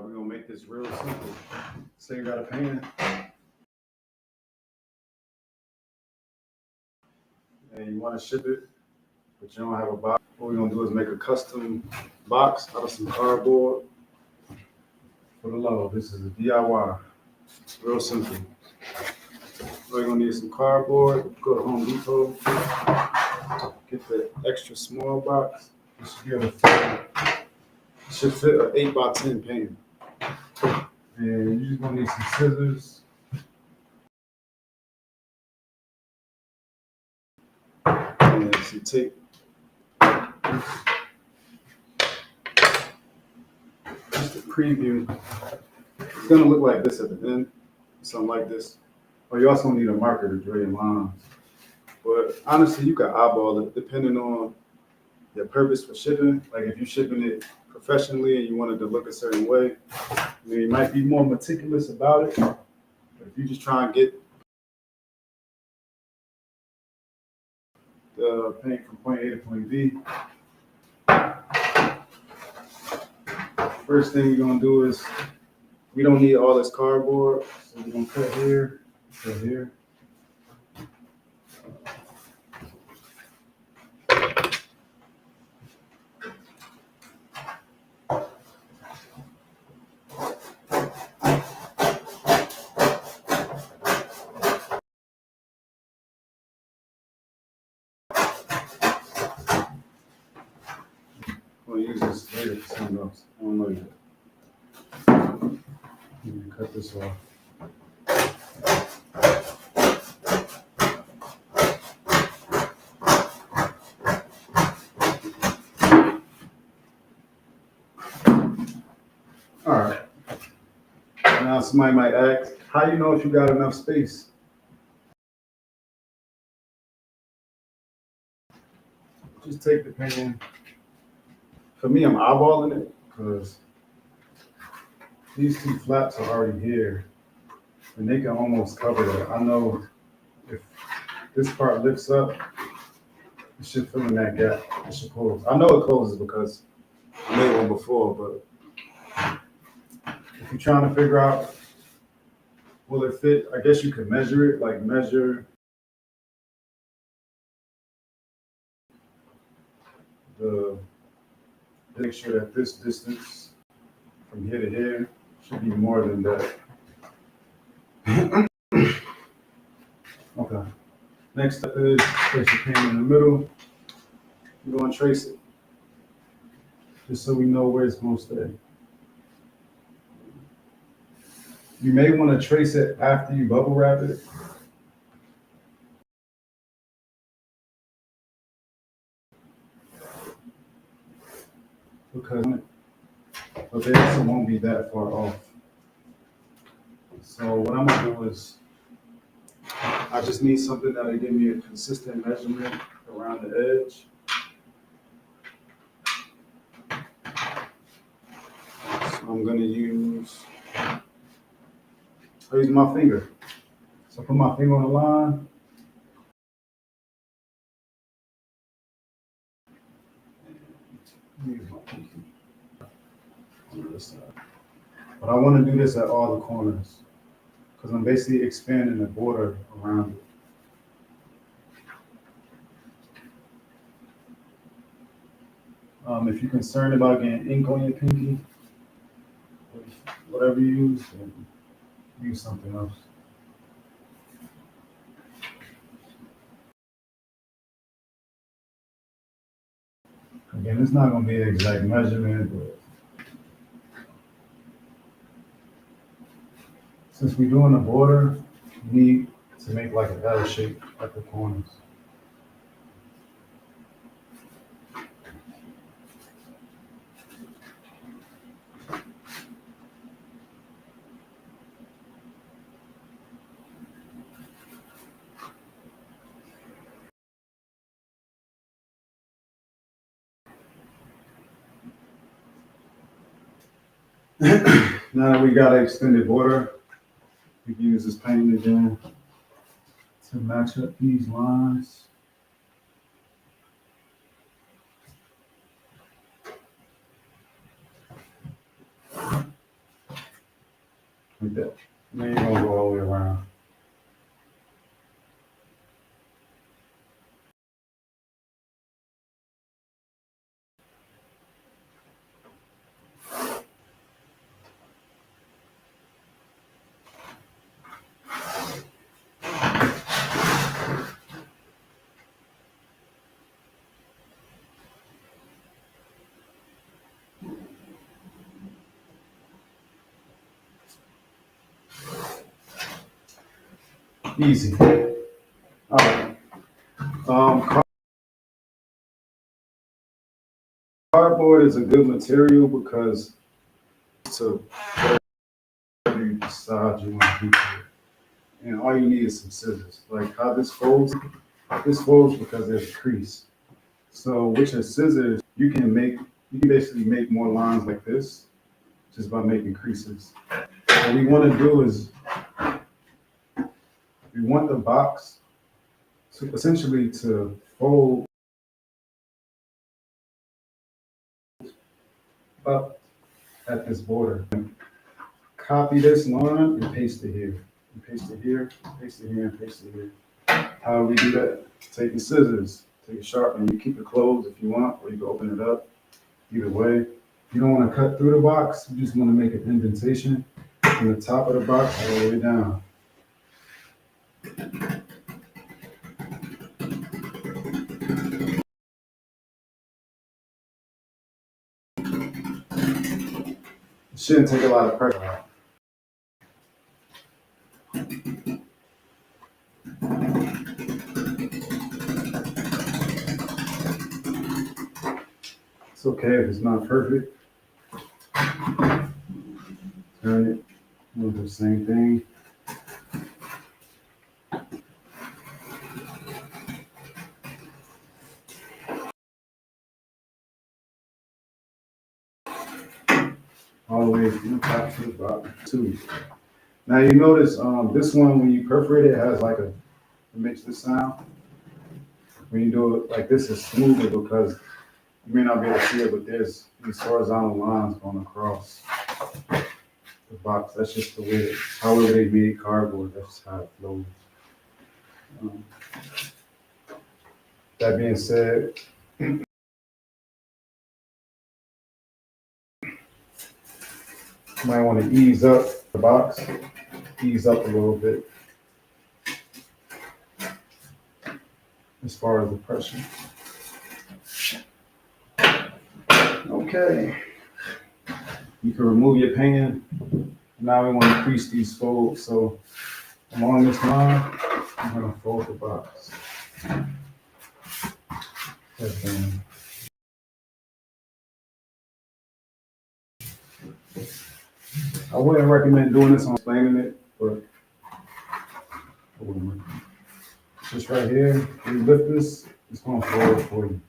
We're gonna make this real simple. Say you got a pan and you want to ship it, but you don't have a box. What we're gonna do is make a custom box out of some cardboard for the load. This is a DIY. Real simple. We're gonna need some cardboard. Go to Home Depot. Get the extra small box. It should be able to fit. It should fit an 8x10 pan. And you're just gonna need some scissors. And some tape. Just a preview. It's gonna look like this at the end. Something like this. Or you also need a marker to draw your lines. But honestly, you can eyeball it depending on your purpose for shipping. Like if you're shipping it professionally and you want it to look a certain way, you might be more meticulous about it. But if you just try and get the paint from point A to point B, first thing we're gonna do is we don't need all this cardboard, so we're gonna cut here, cut here. I'm gonna use this later for something else. I don't know yet. Cut this off. All right. Now somebody might ask, how do you know if you got enough space? Just take the pan. For me, I'm eyeballing it because these two flaps are already here and they can almost cover it. I know if this part lifts up, it should fill in that gap. It should close. I know it closes because I made one before, but if you're trying to figure out will it fit, I guess you could measure it, like measure make sure that this distance from here to here should be more than that. Okay. Next step is place the pan in the middle. We're going to trace it just so we know where it's going to stay. You may want to trace it after you bubble wrap it. But they also won't be that far off. So what I'm gonna do is, I just need something that'll give me a consistent measurement around the edge. So I'm gonna use my finger. So I put my finger on the line. Use my pinky. On this side. But I want to do this at all the corners because I'm basically expanding the border around it. If you're concerned about getting ink on your pinky, whatever you use, use something else. Again, it's not going to be an exact measurement, but since we're doing the border, we need to make like an L shape at the corners. Now that we got an extended border, we can use this paint again to match up these lines. like that. And then you're gonna go all the way around. Easy. All right. Cardboard is a good material because to whatever you decide you want to do to it. And all you need is some scissors. Like how this folds because there's a crease. So with your scissors, you can basically make more lines like this just by making creases. What we want to do is we want the box to essentially to fold up at this border. Copy this line and paste it here. And paste it here, paste it here, and paste it here. How we do that? Take your scissors, take a sharpener. You keep it closed if you want, or you can open it up. Either way, you don't want to cut through the box. You just want to make an indentation from the top of the box all the way down. It shouldn't take a lot of pressure out. It's okay if it's not perfect. Turn it. We'll do the same thing. All the way from the top to the bottom. Two. Now you notice this one when you perforate it has like it makes this sound. When you do it like this, it's smoother because you may not be able to see it, but there's these horizontal lines going across the box. That's just the way, however they made cardboard, that's just how it flows. Um, that being said, you might want to ease up the box, ease up a little bit as far as the pressure. Okay, you can remove your pan. Now we want to crease these folds. So along this line, I'm gonna fold the box. And then I wouldn't recommend doing this on explaining it, but just right here, when you lift this, it's gonna fold for you.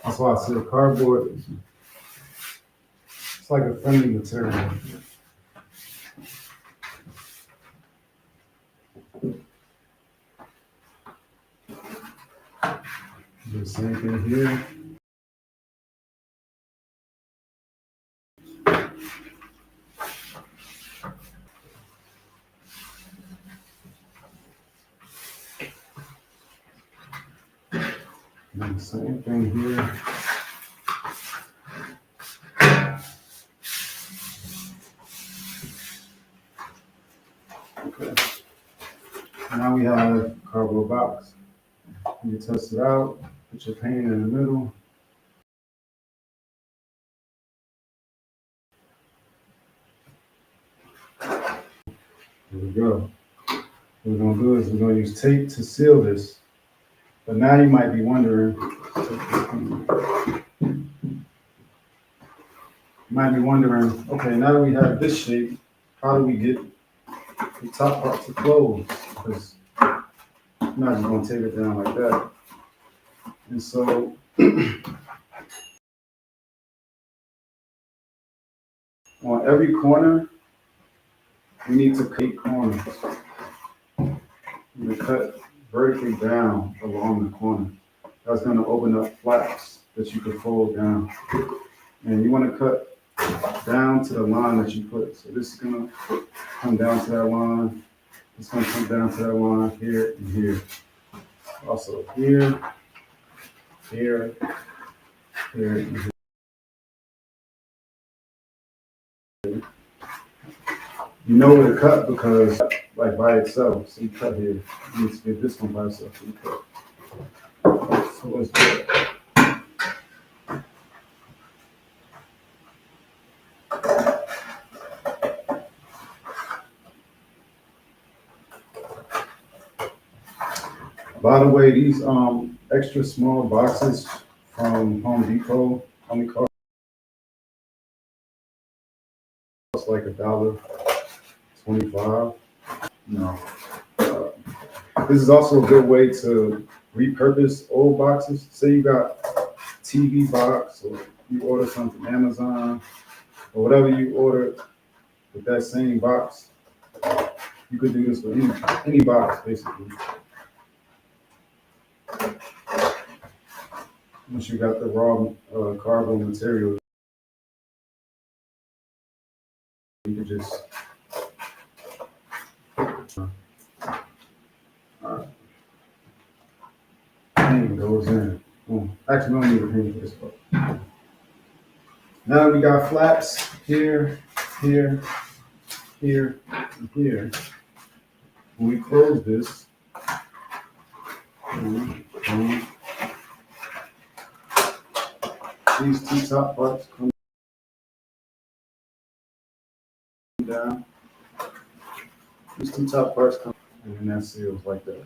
That's why I said cardboard, it's like a friendly material. Do the same thing here. Do the same thing here. Okay. Now we have a cardboard box. You test it out, put your pan in the middle. Here we go. What we're gonna do is we're gonna use tape to seal this. But now you might be wondering, okay, now that we have this shape, how do we get the top part to close? Because I'm not just gonna tape it down like that. And so on every corner, we need to cut corners. We're gonna cut vertically down along the corner. That's gonna open up flaps that you can fold down. And you wanna cut down to the line that you put. So this is gonna come down to that line. It's gonna come down to that line here and here. Also here, here, here, and here. You know where to cut because like by itself. So you cut here. You need to get this one by itself. So you cut. So let's do it. By the way, these extra small boxes from Home Depot only cost like $1.25. No. Uh, this is also a good way to repurpose old boxes. Say you got TV box or you order something from Amazon or whatever you order with that same box. You could do this with any box basically. Once you got the raw carbon material, you could just paint goes in. Actually, we don't need a paint for this part. Now we got flaps here, here, here, and here. When we close this, these two top parts come down. These two top parts come, and then that seals like that.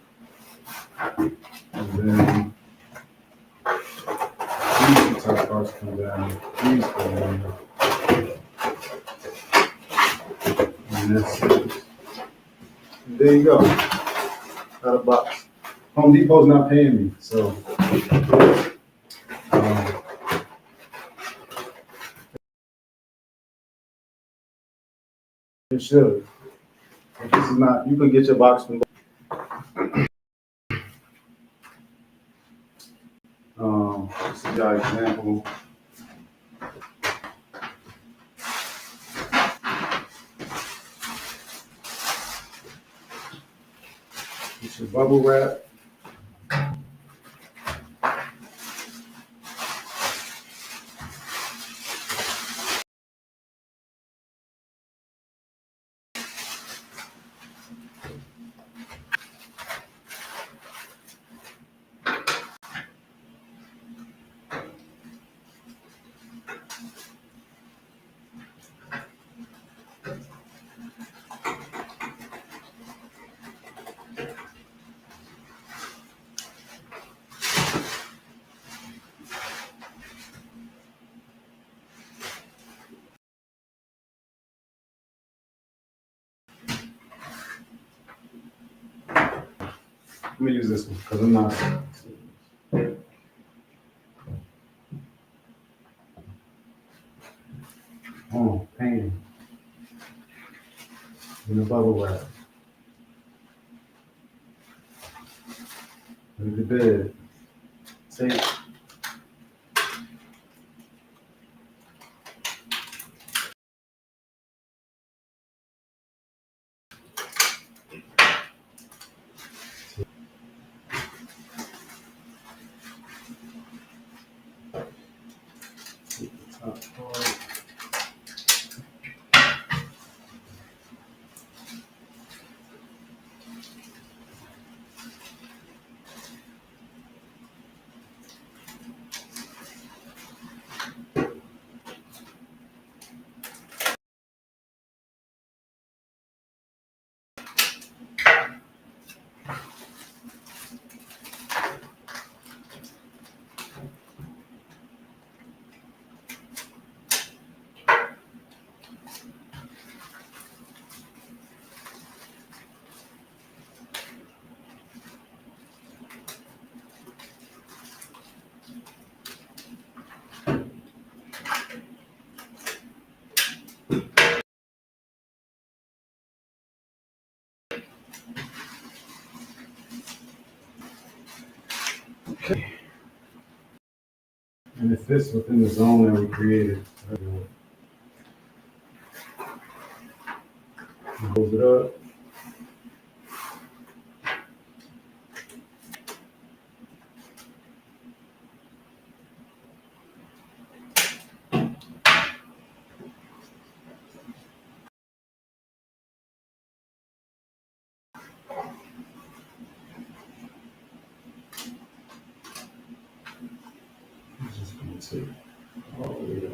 And then these two top parts come down. These come down. And that seals. And there you go. Got a box. Home Depot's not paying me, so it should. If this is not, you can get your box from. This is your example. It's your bubble wrap. Let me use this one because I'm not. Oh, pain. In the bubble wrap. Under the bed. Tape. Take the top part. Okay. And it fits within the zone that we created. Close it up. I'm just gonna take all the way up.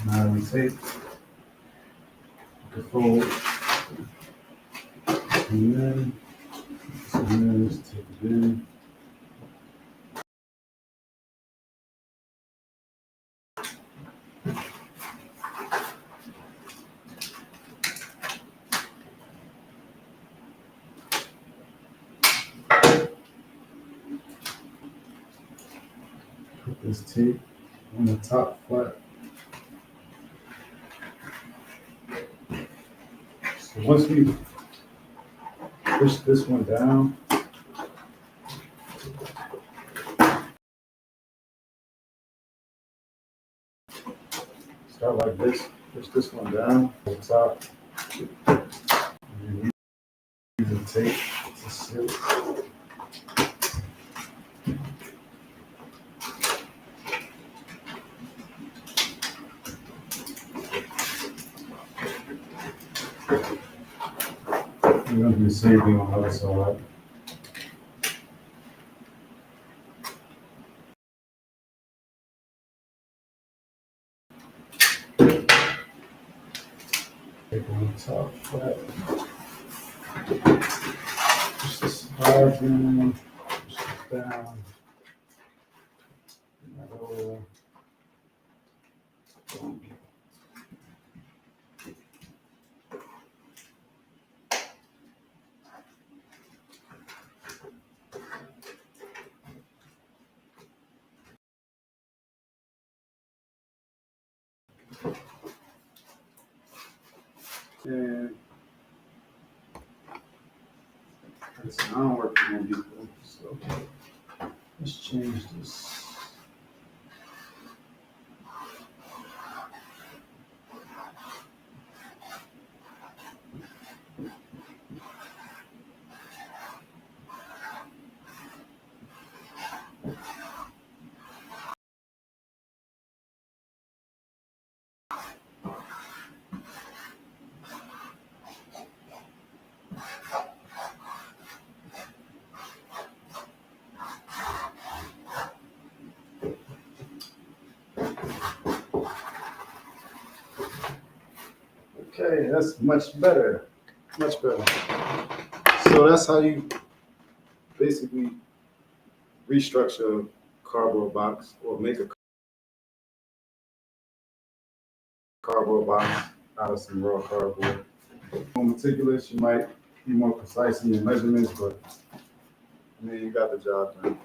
Now we take the fold, and then just take it in. Put this tape on the top flat. So once we push this one down, start like this, push this one down to the top, and then use the tape to seal it. We're gonna do the same thing on the other side. Take it on the top flat. Push this hard down, push this down. Bring that over. Boom. And listen, I don't work for Home Depot, so let's change this. Okay, that's much better, much better. So that's how you basically restructure a cardboard box or make a cardboard box out of some raw cardboard. More meticulous, you might be more precise in your measurements, but I mean, you got the job done.